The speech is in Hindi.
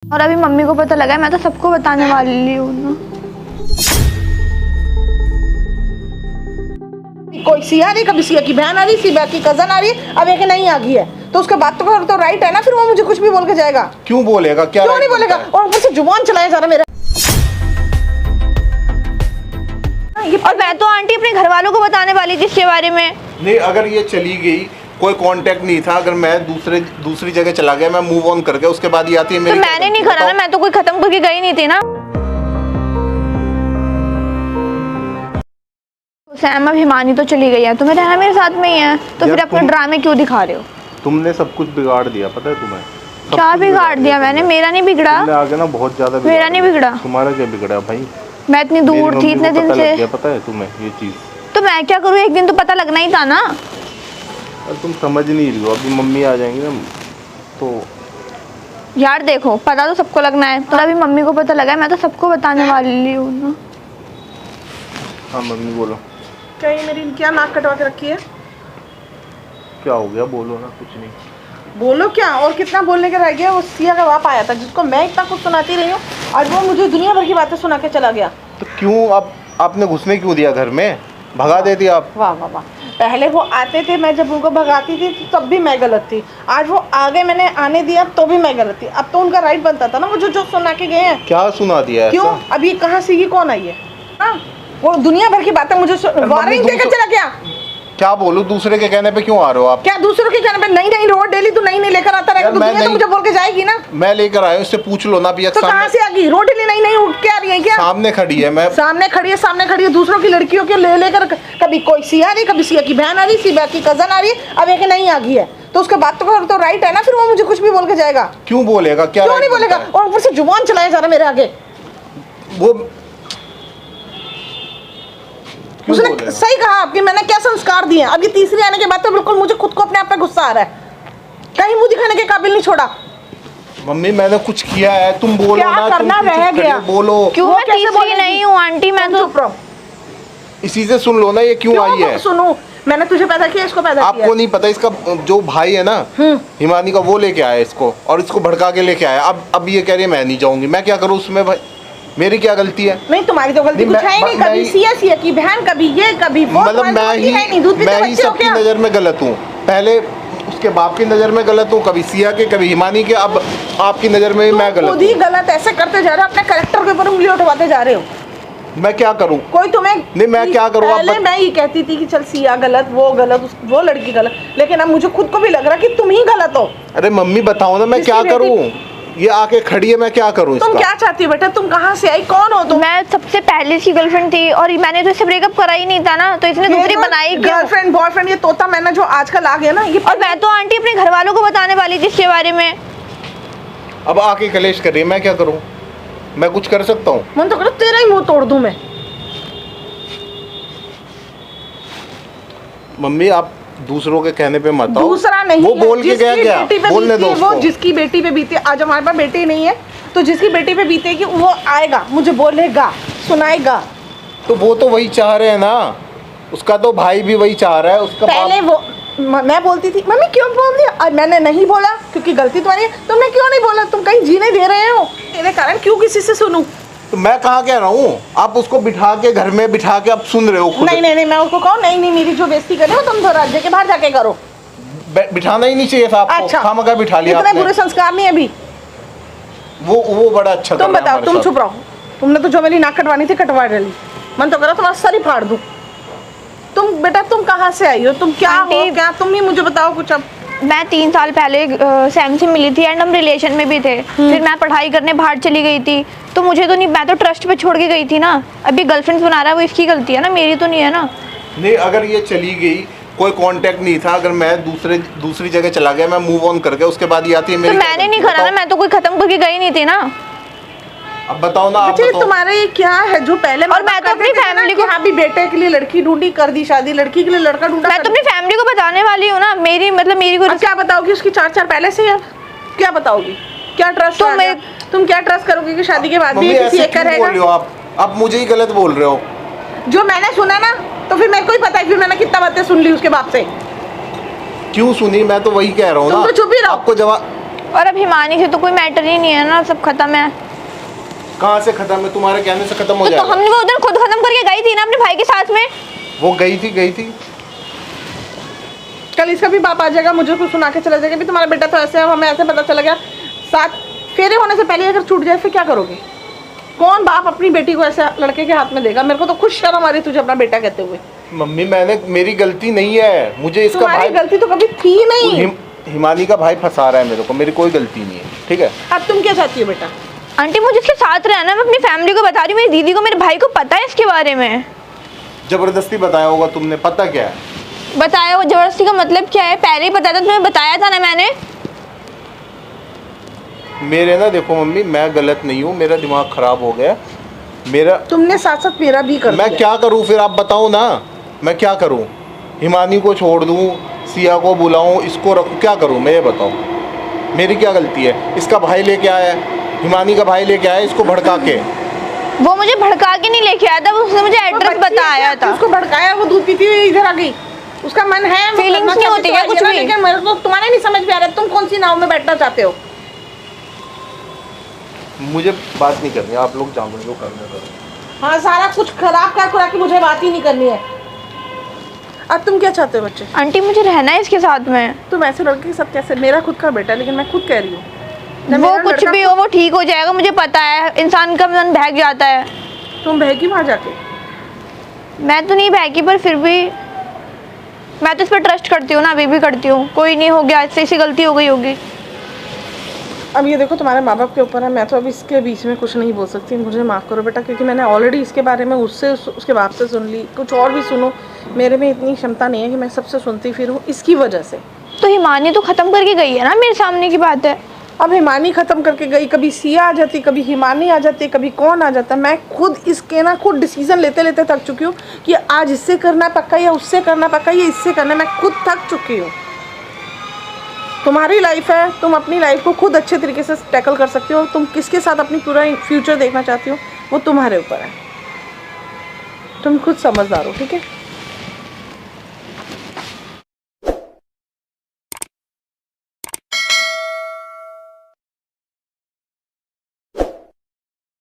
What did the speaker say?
और अभी मम्मी को पता लगा है, मैं तो सबको बताने वाली हूँ ना। कोई सिया आ रही, कभी सिया की बहन आ रही, सिया की कजन आ रही है, अब एक नहीं आ गई है तो उसके बाद तो राइट है ना, फिर वो मुझे कुछ भी बोल के जाएगा। क्यों बोलेगा? क्या क्यों नहीं बोलेगा? और ऊपर से जुबान चलाया जा रहा मेरा। और मैं तो आंटी अपने घर वालों को बताने वाली थी इसके बारे में। नहीं, अगर ये चली गई, कोई कांटेक्ट नहीं था, अगर मैं दूसरी जगह चला गया, मैं मूव ऑन करके उसके बाद ये आती है मेरी। तो मैंने नहीं करा ना, मैं तो कोई खत्म करके गई नहीं थी ना। सैम अब हिमानी तो चली गई है, तुम्हें रहना मेरे साथ में ही है, तो फिर अपने ड्रामे क्यों दिखा रहे हो? तुमने सब कुछ बिगाड़ दिया, पता है तुम्हें? क्या बिगाड़ दिया मैंने? मेरा नहीं बिगड़ा। आगे ना बहुत ज्यादा मेरा नहीं बिगड़ा। तुम्हारा क्या बिगड़ा भाई? मैं इतनी दूर थी इतने दिन से। पता है तुम्हें ये चीज? तो मैं क्या करूँ, एक दिन तो पता लगना ही था ना। और तुम समझ नहीं रही हो, अभी मम्मी आ जाएंगी ना तो। यार देखो, पता तो सबको लगना है, तो अभी मम्मी को पता लगा है, मैं तो सबको बताने वाली हूँ ना। हाँ मम्मी बोलो। क्या ये मेरी क्या नाक कटवा के रखी है? क्या हो गया? बोलो ना। कुछ नहीं। बोलो क्या? और कितना बोलने के रह गया? वो सिया का बाप आया था जिसको मैं इतना कुछ सुनाती रही हूँ, आज वो मुझे दुनिया भर की बातें सुना के चला गया। तो क्यों आपने घुसने क्यों दिया घर में? भगा देती आप। वाह वाह वाह। पहले वो आते थे, मैं जब उनको भगाती थी तब भी मैं गलत थी। आज वो आगे मैंने आने दिया तो भी मैं गलत थी। अब तो उनका राइट बनता था ना, वो जो सुना के गए हैं। क्या सुना दिया है? क्यों? अब ये कहाँ से, ये कौन आई है? हाँ, वो दुनिया भर की बातें मुझे वार्निंग देकर चला गया। क्या बोलूं? दूसरे के कहने पे क्यों आ रहे हो आप? क्या दूसरों के कहने पे? नई नई रोड डेली तू नई नई लेकर आता रहेगा, दुनिया तो मुझे बोल के जाएगी ना। मैं लेकर आया, उससे पूछ लो ना। तो कहाँ से आ गई? रोड डेली नई नई उठ के आ रही है क्या? सामने खड़ी है। मैं सामने खड़ी है दूसरों की लड़कियों के लेकर। कभी कोई सिया आ रही, कभी सिया की बहन आ रही, सिया की कजन आ रही है, अब एक नहीं आ गई है तो उसके बाद तो राइट है ना, फिर वो मुझे कुछ भी बोल के जाएगा। क्यों बोलेगा? क्या क्यों नहीं बोलेगा? और ऊपर से जुबान चलाया जा रहा मेरे आगे। वो उसने सही कहा आपकी, मैंने क्या संस्कार दिए। अब ये तीसरी आने के बाद तो बिल्कुल मुझे खुद को अपने आप पे गुस्सा आ रहा है, कहीं मुंह दिखाने के काबिल नहीं छोड़ा। मम्मी मैंने कुछ किया है? तुम बोलो क्या ना। करना रह गया? बोलो। क्यों? मैं तीसरी नहीं हूँ आंटी, मैं तो इसी से सुन लो ना, ये क्यों आई है? सुनो, मैंने तुझे पैदा किया, इसको पैदा किया। आपको नहीं पता, इसका जो भाई है ना हिमानी का, वो लेके आया इसको और इसको भड़का के लेके आया। अब ये कह रही है मैं नहीं जाऊंगी। मैं क्या करूँ उसमें भाई? मेरी क्या गलती है? नहीं, तुम्हारी तो गलती कुछ है ही नहीं। कभी सिया की बहन, कभी ये कभी वो। मतलब मैं ही सबकी नजर में गलत हूँ। पहले उसके बाप की नजर में गलत हूँ, कभी सिया के, कभी हिमानी के, अब आपकी नजर में मैं गलत हूँ। खुद ही गलत ऐसे करते जा रहे हो, अपने कैरेक्टर के ऊपर उंगली उठवाते जा रहे हो। मैं क्या करूँ? कोई तुम्हें नहीं, मैं क्या करूँ? पहले मैं ये कहती थी कि चल सिया गलत, वो लड़की गलत, लेकिन अब मुझे खुद को भी लग रहा कि तुम ही गलत हो। अरे मम्मी बताओ ना, मैं क्या करूँ? ये आके खड़ी है, मैं क्या करूँ? तुम क्या चाहती हो बेटा? तुम कहाँ से आई? कौन हो तुम? मैं सबसे पहले इसकी गर्लफ्रेंड थी और मैंने तो इससे ब्रेकअप करा ही नहीं था ना, तो इसने दूसरी बनाई। गर्लफ्रेंड बॉयफ्रेंड ये तोता मैंने जो आजकल आ गया ना, ये। और मैं तो आंटी अपने घर वालों को बताने वाली थी इसके बारे में। अब आके कलेश कर रही है, मैं क्या करूँ? मैं कुछ कर सकता हूँ? मन तो करो तेरा ही मुंह तोड़ दूं मैं। मम्मी आप दूसरों के कहने पे मत आओ। दूसरा नहीं, वो बोल के गया क्या? बोलने दो उसको। वो जिसकी बेटी पे बीते, आज हमारे पास बेटी नहीं है तो जिसकी बेटी पे बीतेगी वो आएगा, मुझे बोलेगा, सुनाएगा। तो वो तो वही चाह रहे हैं ना, उसका तो भाई भी वही चाह रहा है। उसका पहले वो मैं बोलती थी मम्मी क्यों बोल दिया, और मैंने नहीं बोला क्योंकि गलती तुम्हारी है। तुमने क्यों नहीं बोला? तुम कहीं जीने दे रहे हो, तेरे कारण क्यों किसी से सुनूं? तो मैं कहाँ कह रहा हूँ? आप उसको बिठा के घर में बिठा के आप सुन रहे हो खुद। नहीं, मैं उसको कहूँ नहीं, मेरी जो बेइज्जती करे हो तुम तो राज्य के बाहर जाके करो। बिठाना ही नहीं चाहिए था आपको। अच्छा, खामखा बिठा लिया इतने आपने। बुरे संस्कार नहीं अभी। वो बड़ा अच्छा। तुम बताओ, तुम चुप रहो। तुमने तो जो मेरी नाक कटवानी थी कटवा डाली। मन तो करो तुम्हारा सर ही फाड़ दूं। तुम बेटा तुम कहाँ से आई हो? तुम क्या हो? क्या तुम ही मुझे बताओ कुछ। अब मैं 3 साल पहले सैम से मिली थी एंड हम रिलेशन में भी थे। फिर मैं पढ़ाई करने बाहर चली गई थी, तो मुझे तो नहीं, मैं तो ट्रस्ट पे छोड़ के गई थी ना। अभी गर्लफ्रेंड बना रहा है वो इसकी गलती है ना, मेरी तो नहीं है ना। नहीं, अगर ये चली गई, कोई कांटेक्ट नहीं था, अगर मैं दूसरी जगह चला गया, मैं मूव ऑन करके उसके बाद ये आती है मेरी। तो मैंने नहीं करा ना, मैं तो कोई खत्म करके गई नहीं थी ना। अब बताओ ना। अच्छा तुम्हारे क्या है जो पहले? और मैं तो अपनी फैमिली को, हाँ भी बेटे के लिए लड़की ढूंढी, कर दी शादी, लड़की के लिए लड़का ढूंढा। मैं तो अपनी फैमिली को बताने वाली हूँ ना। मेरी को क्या बताओगी? उसकी 4 पहले से है, क्या बताओगी? क्या ट्रस्ट? तुम क्या ट्रस्ट करोगे कि शादी के बाद भी किसी एक का रहेगा? आप मुझे ही गलत बोल रहे हो। जो मैंने सुना ना, तो फिर मेरे को ही पता है फिर मैंने कितना बातें सुन ली उसके बाप से। क्यों सुनी? मैं तो वही कह रहा हूँ ना। तुम तो चुप ही रहो। आपको जवाब और अब हिमानी से तो कोई मैटर ही नहीं है ना, सब खत्म है। कहाँ से खत्म है? तुम्हारे कहने से खत्म हो तो जाएगा। हमने वो उधर खुद खत्म करके गई थी ना अपने भाई के साथ में। वो गई थी। कल इसका भी बाप आ जाएगा, मुझे कुछ सुना के चला जाएगा भी तुम्हारा बेटा तो ऐसे है, हमें ऐसे पता चला गया। 7 फेरे होने से पहले अगर छूट जाए फिर क्या करोगे? कौन बाप अपनी बेटी को ऐसे लड़के के हाथ में देगा? मेरे को तो खुद शर्म आ रही तुझे अपना बेटा कहते हुए। मम्मी मेरी गलती नहीं है, मुझे इसका तुम्हारी भाई गलती तो कभी थी नहीं। हिमानी का भाई फंसा रहा है मेरे को, मेरी कोई गलती नहीं है, ठीक है? अब तुम क्या चाहती हो बेटा? आंटी मुझे इसके साथ रहना, मैं अपनी फैमिली को बता रही हूँ, मेरी दीदी को, मेरे भाई को पता है इसके बारे में। जबरदस्ती बताया होगा तुमने, पता क्या है? बताया वो जबरदस्ती का मतलब क्या है? पहले ही पता था, तुम्हें बताया था ना मैंने। मेरे ना देखो मम्मी, मैं गलत नहीं हूँ, मेरा दिमाग खराब हो गया मेरा। तुमने साथ साथ मेरा भी कर मैं दिया। क्या करूँ फिर, आप बताओ ना, मैं क्या करूँ? हिमानी को छोड़ दूँ, सिया को बुलाऊँ, इसको रखूँ, क्या करूँ मैं? ये बताओ, मेरी क्या गलती है? इसका भाई लेके आया है, हिमानी का भाई लेके आया इसको भड़का के। वो मुझे भड़का के नहीं लेके आया था, उसने मुझे एड्रेस बताया था। उसको भड़काया, वो दूध पीती हुई इधर आ गई। उसका मन है, फीलिंग्स नहीं होती क्या कुछ भी? लेकिन मेरे को तुम्हारे नहीं समझ में आ रहा तुम कौन सी नाव में बैठना चाहते हो। मुझे बात नहीं करनी, आप लोग जानो जो करना करो। हाँ, सारा कुछ खराब कर खुरा के मुझे बात ही नहीं करनी है। अब तुम क्या चाहते हो बच्चे? आंटी मुझे रहना है इसके साथ में। तुम ऐसे लड़के के साथ कैसे? मेरा खुद का बेटा, लेकिन मैं खुद कह रही हूँ वो कुछ भी हो, वो ठीक हो जाएगा, मुझे पता है। इंसान का मन बहक जाता है। तुम बहकी वहाँ जाके? मैं तो नहीं बहकी, पर फिर भी मैं तो इस पर ट्रस्ट करती हूँ ना, अभी भी करती हूँ। कोई नहीं, हो गया, इससे गलती हो गई होगी। अब ये देखो तुम्हारे माँ बाप के ऊपर है, मैं तो अब इसके बीच में कुछ नहीं बोल सकती। मुझे माफ़ करो बेटा, क्योंकि मैंने ऑलरेडी इसके बारे में उसके बाप से सुन ली, कुछ और भी सुनो। मेरे में इतनी क्षमता नहीं है कि मैं सबसे सुनती फिरूँ इसकी वजह से। तो हिमानी तो ख़त्म करके गई है ना, मेरे सामने की बात है। अब हिमानी ख़त्म करके गई, कभी सिया आ जाती, कभी हिमानी आ जाती, कभी कौन आ जाता। मैं खुद इसके ना खुद डिसीजन लेते लेते थक चुकी हूँ कि आज इससे करना पक्का या उससे करना पक्का या इससे करना। मैं खुद थक चुकी हूँ। तुम्हारी लाइफ है, तुम अपनी लाइफ को खुद अच्छे तरीके से टैकल कर सकती हो। तुम किसके साथ अपनी पूरा फ्यूचर देखना चाहती हो वो तुम्हारे ऊपर है। तुम खुद समझदार हो, ठीक है?